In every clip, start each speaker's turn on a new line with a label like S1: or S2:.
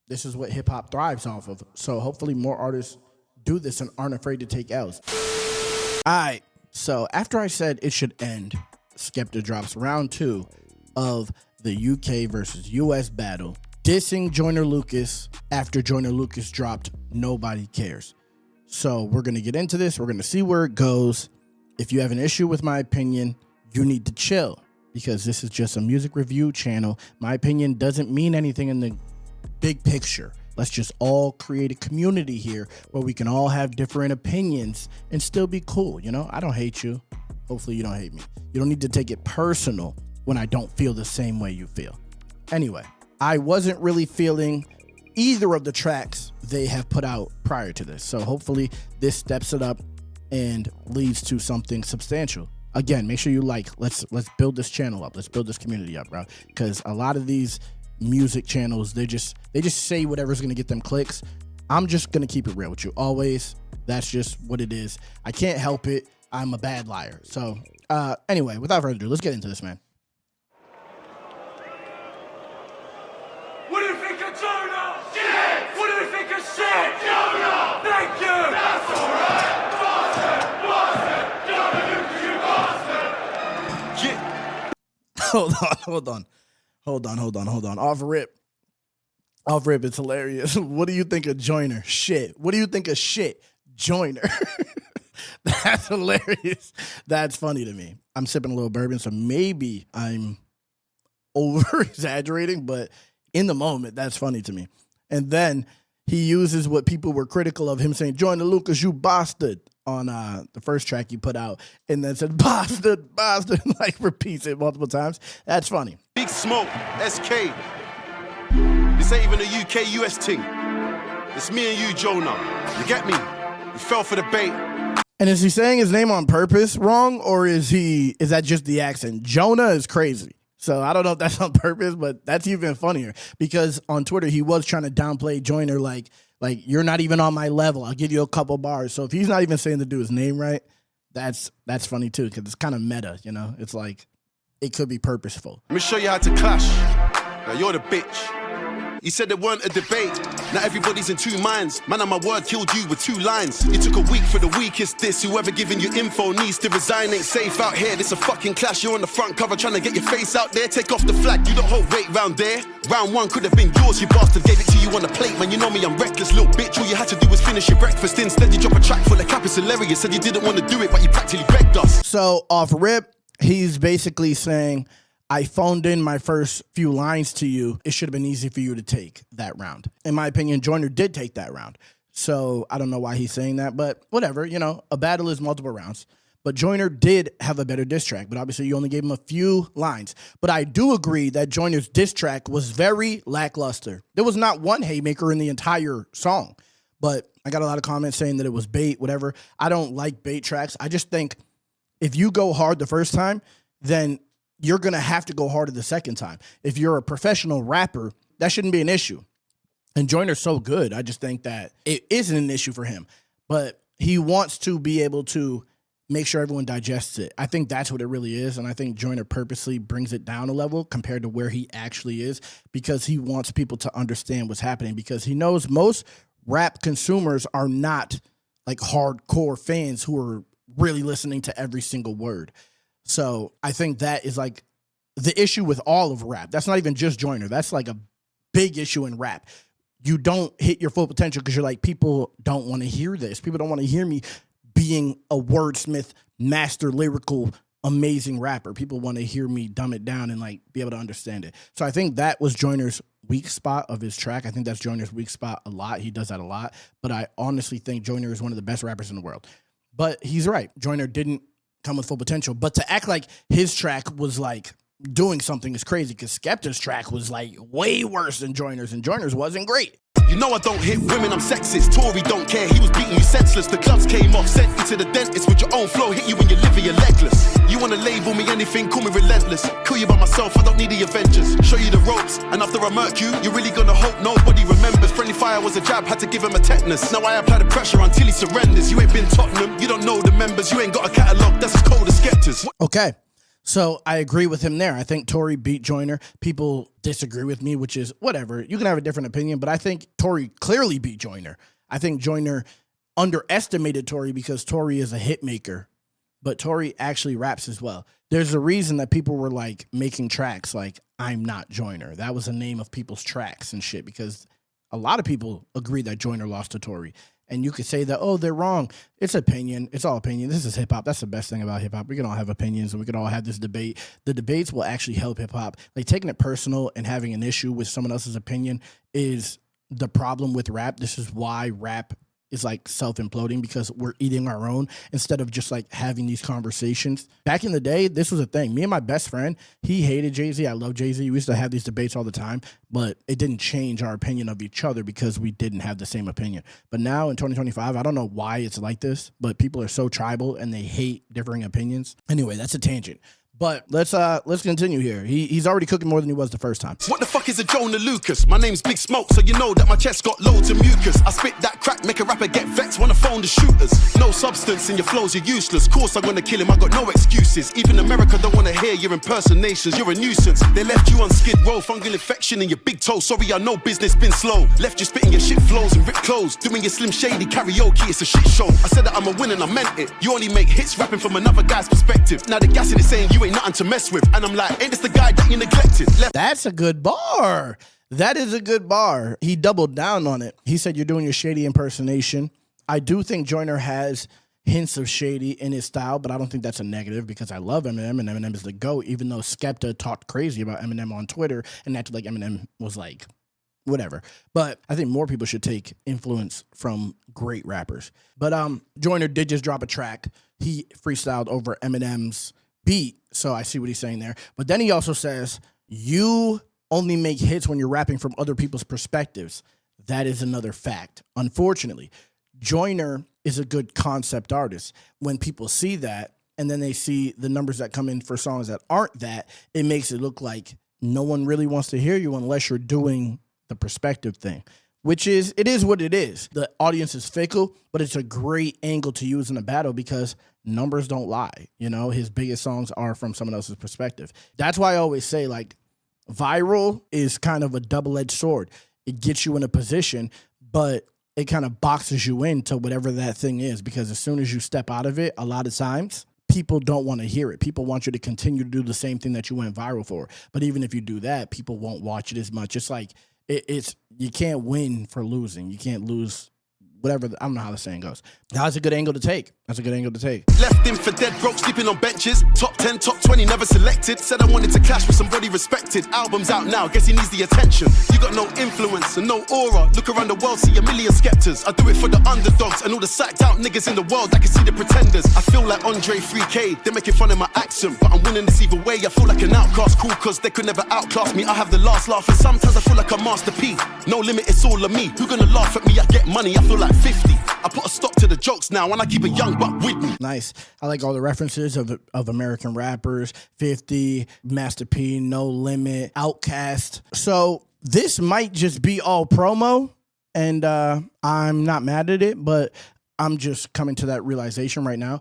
S1: this is what hip hop thrives off of. So hopefully more artists do this and aren't afraid to take L's. All right. So after I said it should end, Skepta drops round 2 of the UK versus US battle, dissing Joyner Lucas after Joyner Lucas dropped Nobody Cares. So we're going to get into this. We're going to see where it goes. If you have an issue with my opinion, you need to chill, because this is just a music review channel. My opinion doesn't mean anything in the big picture. Let's just all create a community here where we can all have different opinions and still be cool. You know, I don't hate you. Hopefully you don't hate me. You don't need to take it personal when I don't feel the same way you feel. Anyway, I wasn't really feeling either of the tracks they have put out prior to this. So hopefully this steps it up and leads to something substantial. Again, make sure you like. Let's build this channel up. Let's build this community up, bro. Because a lot of these music channels, they just say whatever's gonna get them clicks. I'm just gonna keep it real with you always. That's just what it is. I can't help it. I'm a bad liar. So anyway, without further ado, let's get into this, man.
S2: What do you think of Jonah? Shit! What do you think of shit? Jonah! Thank you! That's alright! Bastard! Jonah Lucas, you bastard! Yeah.
S1: Hold on. Off rip, it's hilarious. What do you think of Joyner? Shit. What do you think of shit? Joyner. That's hilarious. That's funny to me. I'm sipping a little bourbon, so maybe I'm over exaggerating, but in the moment, that's funny to me. And then he uses what people were critical of him saying, Joyner Lucas, you bastard, on the first track you put out, and then said, bastard, like repeats it multiple times. That's funny.
S3: Big Smoke, SK. This ain't even a UK-US thing. It's me and you, Jonah. You get me? You fell for the bait.
S1: And is he saying his name on purpose wrong, or is that just the accent? Jonah is crazy. So I don't know if that's on purpose, but that's even funnier, because on Twitter he was trying to downplay Joyner, like you're not even on my level. I'll give you a couple bars. So if he's not even saying to do his name right, that's funny too, because it's kind of meta, you know? It's like it could be purposeful.
S3: Let me show you how to clash. Now you're the bitch. He said there weren't a debate. Now everybody's in two minds. Man, on my word, killed you with 2 lines. You took a week for the weakest diss. Whoever giving you info needs to resign. Ain't safe out here. This a fucking clash. You're on the front cover trying to get your face out there. Take off the flag. You don't hold weight round there. Round 1 could have been yours. You bastard gave it to you on the plate. Man, you know me, I'm reckless, little bitch. All you had to do was finish your breakfast. Instead, you drop a track full of cap. It's hilarious. Said you didn't want to do it, but you practically begged us.
S1: So off rip, he's basically saying, I phoned in my first few lines to you. It should have been easy for you to take that round. In my opinion, Joyner did take that round. So I don't know why he's saying that, but whatever. You know, a battle is multiple rounds. But Joyner did have a better diss track, but obviously you only gave him a few lines. But I do agree that Joyner's diss track was very lackluster. There was not one haymaker in the entire song. But I got a lot of comments saying that it was bait, whatever. I don't like bait tracks. I just think if you go hard the first time, then you're going to have to go harder the second time. If you're a professional rapper, that shouldn't be an issue. And Joyner's so good, I just think that it isn't an issue for him. But he wants to be able to make sure everyone digests it. I think that's what it really is, and I think Joyner purposely brings it down a level compared to where he actually is, because he wants people to understand what's happening, because he knows most rap consumers are not like hardcore fans who are really listening to every single word. So I think that is like the issue with all of rap. That's not even just Joyner. That's like a big issue in rap. You don't hit your full potential because you're like, people don't want to hear this. People don't want to hear me being a wordsmith, master, lyrical, amazing rapper. People want to hear me dumb it down and like be able to understand it. So I think that was Joyner's weak spot of his track. I think that's Joyner's weak spot a lot. He does that a lot. But I honestly think Joyner is one of the best rappers in the world. But he's right. Joyner didn't come with full potential. But to act like his track was like doing something is crazy, because Skepta's track was like way worse than Joyner's, and Joyner's wasn't great.
S3: You know I don't hit women, I'm sexist. Tory don't care, he was beating you senseless. The gloves came off, sent you to the dentist with your own flow. Hit you when you're living, you're legless. You wanna label me anything, call me relentless. Kill you by myself, I don't need the Avengers. Show you the ropes, and after I murk you, you're really gonna hope nobody remembers. Friendly fire was a jab, had to give him a tetanus. Now I apply the pressure until he surrenders. You ain't been Tottenham, you don't know the members. You ain't got a catalogue, that's as cold as Skepta's.
S1: Okay. So I agree with him there. I think Tory beat Joyner. People disagree with me, which is whatever. You can have a different opinion, but I think Tory clearly beat Joyner. I think Joyner underestimated Tory because Tory is a hit maker, but Tory actually raps as well. There's a reason that people were like making tracks like I'm Not Joyner. That was the name of people's tracks and shit because a lot of people agree that Joyner lost to Tory. And you could say that, oh, they're wrong. It's opinion. It's all opinion. This is hip hop. That's the best thing about hip hop. We can all have opinions and we can all have this debate. The debates will actually help hip hop. Like taking it personal and having an issue with someone else's opinion is the problem with rap. This is why rap is like self-imploding because we're eating our own instead of just like having these conversations. Back in the day, this was a thing. Me and my best friend, he hated Jay-Z. I love Jay-Z. We used to have these debates all the time, but it didn't change our opinion of each other because we didn't have the same opinion. But now in 2025, I don't know why it's like this, but people are so tribal and they hate differing opinions. Anyway, that's a tangent. But let's continue here. He's already cooking more than he was the first time.
S3: What the fuck is a Jonah Lucas? My name's Big Smoke, so you know that my chest got loads of mucus. I spit that crack, make a rapper get vexed, wanna phone the shooters. No substance in your flows, you're useless. Course I'm gonna kill him, I got no excuses. Even America don't wanna hear your impersonations, you're a nuisance. They left you on skid row, fungal infection in your big toe. Sorry, I know business been slow. Left you spitting your shit flows and ripped clothes. Doing your Slim Shady karaoke, it's a shit show. I said that I'm a winner and I meant it. You only make hits rapping from another guy's perspective. Now the gas in it saying you ain't nothing to mess with. And I'm like, ain't this the guy that you neglected?
S1: That's a good bar. That is a good bar. He doubled down on it. He said you're doing your shady impersonation. I do think Joyner has hints of shady in his style, but I don't think that's a negative because I love Eminem and Eminem is the GOAT, even though Skepta talked crazy about Eminem on Twitter and acted like Eminem was like whatever. But I think more people should take influence from great rappers. But Joyner did just drop a track. He freestyled over Eminem's beat, so I see what he's saying there. But then he also says, you only make hits when you're rapping from other people's perspectives. That is another fact. Unfortunately, Joyner is a good concept artist. When people see that, and then they see the numbers that come in for songs that aren't that, it makes it look like no one really wants to hear you unless you're doing the perspective thing, which is, it is what it is. The audience is fickle, but it's a great angle to use in a battle because numbers don't lie. You know, his biggest songs are from someone else's perspective. That's why I always say, like, viral is kind of a double-edged sword. It gets you in a position, but it kind of boxes you into whatever that thing is, because as soon as you step out of it, a lot of times, people don't want to hear it. People want you to continue to do the same thing that you went viral for. But even if you do that, people won't watch it as much. It's like, it's you can't win for losing. You can't lose whatever, I don't know how the saying goes. That's a good angle to take. That's a good angle to take.
S3: Left him for dead broke, sleeping on benches. Top 10, top 20, never selected. Said I wanted to clash with somebody respected. Album's out now, guess he needs the attention. You got no influence and no aura. Look around the world, see a million Skeptas. I do it for the underdogs and all the sacked out niggas in the world. I can see the pretenders. I feel like Andre 3K. They're making fun of my accent, but I'm winning this either way. I feel like an outcast, cool, cause they could never outclass me. I have the last laugh, and sometimes I feel like a masterpiece. No limit, it's all of me. Who gonna laugh at me? I get money, I feel like 50. I put a stop to the jokes now, and I keep a young buck with me.
S1: Nice. I like all the references of American rappers, 50, Master P, No Limit, Outkast. So this might just be all promo, and I'm not mad at it, but I'm just coming to that realization right now.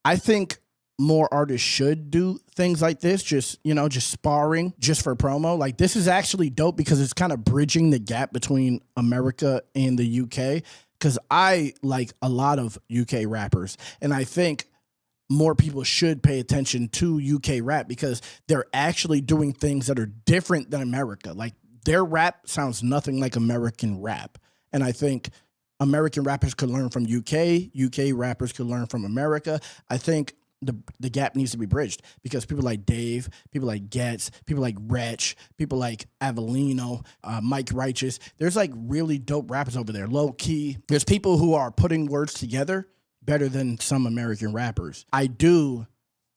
S1: I think more artists should do things like this, just sparring just for promo. Like, this is actually dope because it's kind of bridging the gap between America and the UK. Because I like a lot of UK rappers, and I think more people should pay attention to UK rap because they're actually doing things that are different than America. Like, their rap sounds nothing like American rap. And I think American rappers could learn from UK rappers could learn from America. I think the gap needs to be bridged because people like Dave, people like Getz, people like Wretch, people like Avelino, Mike Righteous, there's like really dope rappers over there. Low key, there's people who are putting words together better than some American rappers. I do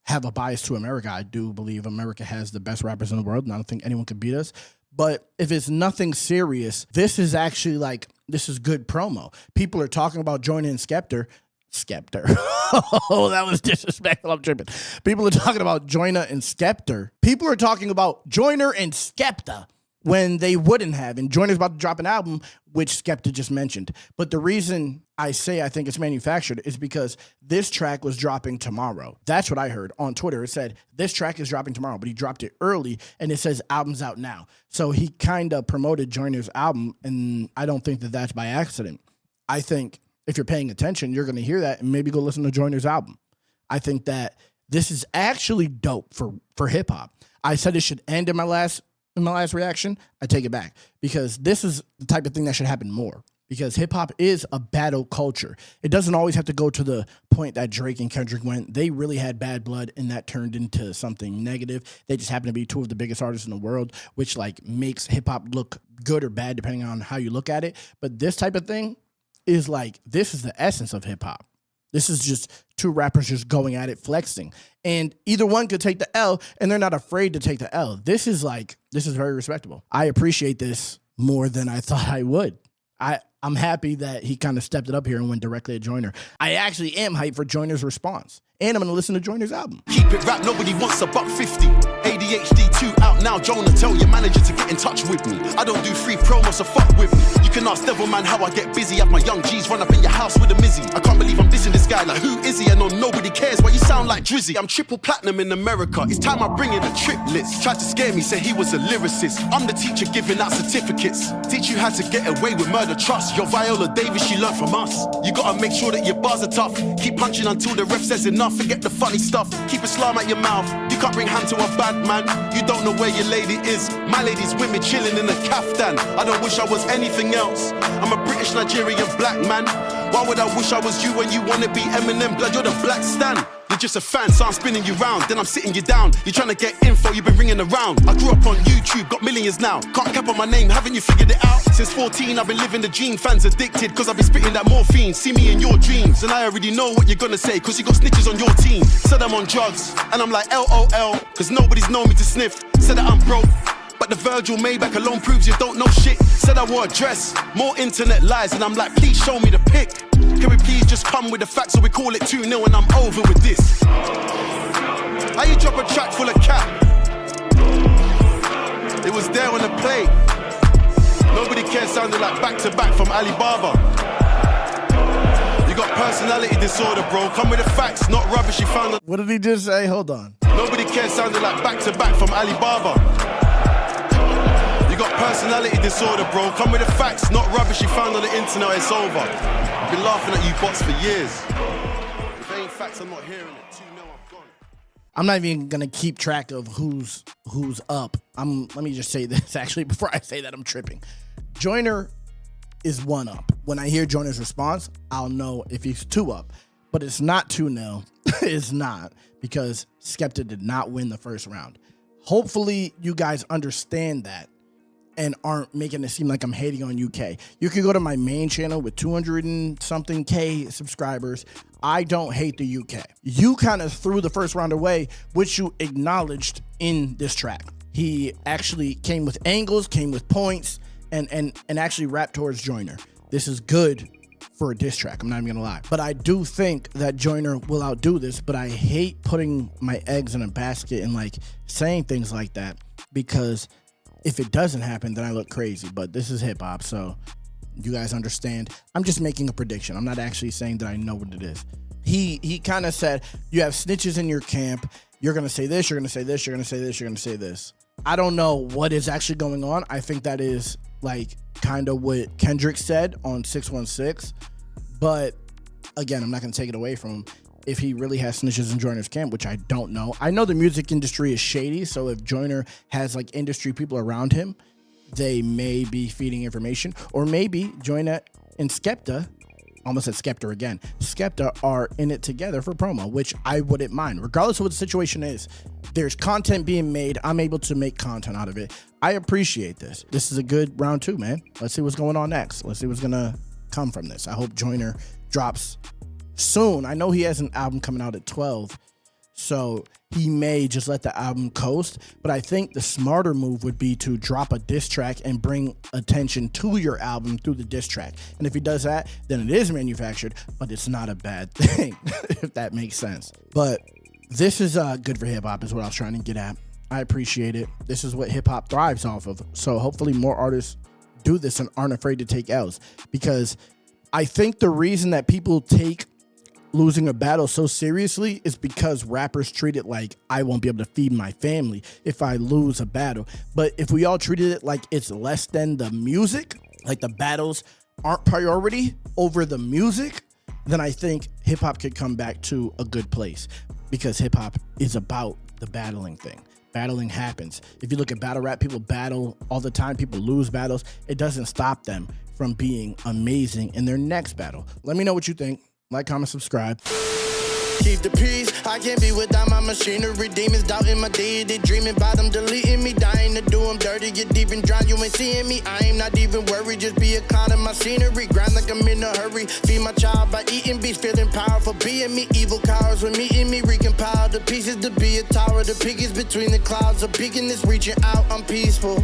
S1: have a bias to America. I do believe America has the best rappers in the world, and I don't think anyone could beat us. But if it's nothing serious, this is actually this is good promo. People are talking about joining Skepta. Oh, that was disrespectful. I'm tripping. People are talking about Joyner and Skepta. People are talking about Joyner and Skepta. when they wouldn't have. And Joyner's about to drop an album, which Skepta just mentioned. But the reason I say I think it's manufactured is because this track was dropping tomorrow. That's what I heard on Twitter. It said, this track is dropping tomorrow, but he dropped it early, and it says album's out now. So he kind of promoted Joyner's album, and I don't think that that's by accident. I think if you're paying attention, you're going to hear that and maybe go listen to Joyner's album. I think that this is actually dope for hip-hop. I said it should end in my last reaction. I take it back, because this is the type of thing that should happen more, because hip-hop is a battle culture. It doesn't always have to go to the point that Drake and Kendrick went. They really had bad blood, and that turned into something negative. They just happen to be two of the biggest artists in the world, which like makes hip-hop look good or bad depending on how you look at it. But this type of thing is like, this is the essence of hip-hop. This is just two rappers just going at it, flexing. And either one could take the L, and they're not afraid to take the L. This is very respectable. I appreciate this more than I thought I would. I'm happy that he kind of stepped it up here and went directly at Joyner. I actually am hyped for Joyner's response. And I'm going to listen to Joyner's album.
S3: Keep it rap, nobody wants $1.50. ADHD 2 out now, Jonah, tell your manager to get in touch with me. I don't do free promos, so fuck with me. You can ask Devilman how I get busy. Have my young G's run up in your house with a Mizzy. I can't believe I'm dissing this guy, like who is he? I know nobody cares, but you sound like Drizzy. I'm triple platinum in America, it's time I bring in a trip list. Tried to scare me, say he was a lyricist. I'm the teacher giving out certificates. Teach you how to get away with murder, trust. Your Viola Davis, she learned from us. You gotta make sure that your bars are tough. Keep punching until the ref says enough. Forget the funny stuff, keep Islam at your mouth. You can't bring hand to a bad man. You don't know where your lady is. My lady's with me chilling in a kaftan. I don't wish I was anything else. I'm a British Nigerian black man. Why would I wish I was you when you wanna be Eminem? Blood, you're the black stan. You're just a fan, so I'm spinning you round, then I'm sitting you down. You're trying to get info, you've been ringing around. I grew up on YouTube, got millions now. Can't cap on my name, haven't you figured it out? Since 14, I've been living the dream. Fans addicted, cause I've been spitting that morphine. See me in your dreams, and I already know what you're gonna say, cause you got snitches on your team. Said I'm on drugs, and I'm like LOL, cause nobody's known me to sniff. Said that I'm broke, but the Virgil Maybach alone proves you don't know shit. Said I wore a dress, more internet lies, and I'm like, please show me the pic. Can we please just come with the facts, so we call it 2-0 and I'm over with this. How you drop a track full of cap? It was there on the plate. Nobody cares sounded like back to back from Alibaba. You got personality disorder, bro. Come with the facts, not rubbish you found.
S1: What did he just say? Hold on.
S3: Nobody cares sounded like back to back from Alibaba. You got personality disorder, bro. Come with the facts, not rubbish you found on the internet. It's over. I've been laughing at you bots for years. If it ain't facts, I'm not hearing it. 2-0, I'm gone.
S1: I'm not even gonna keep track of who's up. Let me just say this actually before I say that I'm tripping. Joyner is 1 up. When I hear Joyner's response, I'll know if he's 2 up. But it's not 2-0. It's not, because Skepta did not win the first round. Hopefully you guys understand that and aren't making it seem like I'm hating on UK. You can go to my main channel with 200 and something K subscribers. I don't hate the UK. You kind of threw the first round away, which you acknowledged in this track. He actually came with angles, came with points, and actually rapped towards Joyner. This is good for a diss track, I'm not even gonna lie. But I do think that Joyner will outdo this, but I hate putting my eggs in a basket and like saying things like that, because if it doesn't happen, then I look crazy. But this is hip hop, so you guys understand. I'm just making a prediction. I'm not actually saying that I know what it is. He kind of said, you have snitches in your camp. You're going to say this, you're going to say this, you're going to say this, you're going to say this. I don't know what is actually going on. I think that is like kind of what Kendrick said on 616. But again, I'm not going to take it away from him. If he really has snitches in Joyner's camp, which I don't know. I know the music industry is shady, so if Joyner has like industry people around him, they may be feeding information. Or maybe Joyner and Skepta, almost said Skepta again, Skepta are in it together for promo, which I wouldn't mind. Regardless of what the situation is, there's content being made. I'm able to make content out of it. I appreciate this. This is a good round 2, man. Let's see what's going on next. Let's see what's going to come from this. I hope Joyner drops soon. I know he has an album coming out at 12, so he may just let the album coast, but I think the smarter move would be to drop a diss track and bring attention to your album through the diss track. And if he does that, then it is manufactured, but it's not a bad thing, if that makes sense. But this is good for hip-hop is what I was trying to get at. I appreciate it. This is what hip hop thrives off of. So hopefully more artists do this and aren't afraid to take L's, because I think the reason that people take losing a battle so seriously is because rappers treat it like, I won't be able to feed my family if I lose a battle. But if we all treated it like it's less than the music, like the battles aren't priority over the music, then I think hip hop could come back to a good place, because hip hop is about the battling thing. Battling happens. If you look at battle rap, people battle all the time. People lose battles. It doesn't stop them from being amazing in their next battle. Let me know what you think. Like, comment, subscribe.
S4: Keep the peace, I can't be without my machinery. Demons doubting my deity, dreaming about them deleting me. Dying to do them dirty, get deep and drown, you ain't seeing me. I ain't not even worried, just be a clown in my scenery. Grind like I'm in a hurry, feed my child by eating beats. Feeling powerful, being me, evil cowards when meeting me. Recompile the pieces to be a tower. The peak is between the clouds, a beacon is reaching out, I'm peaceful.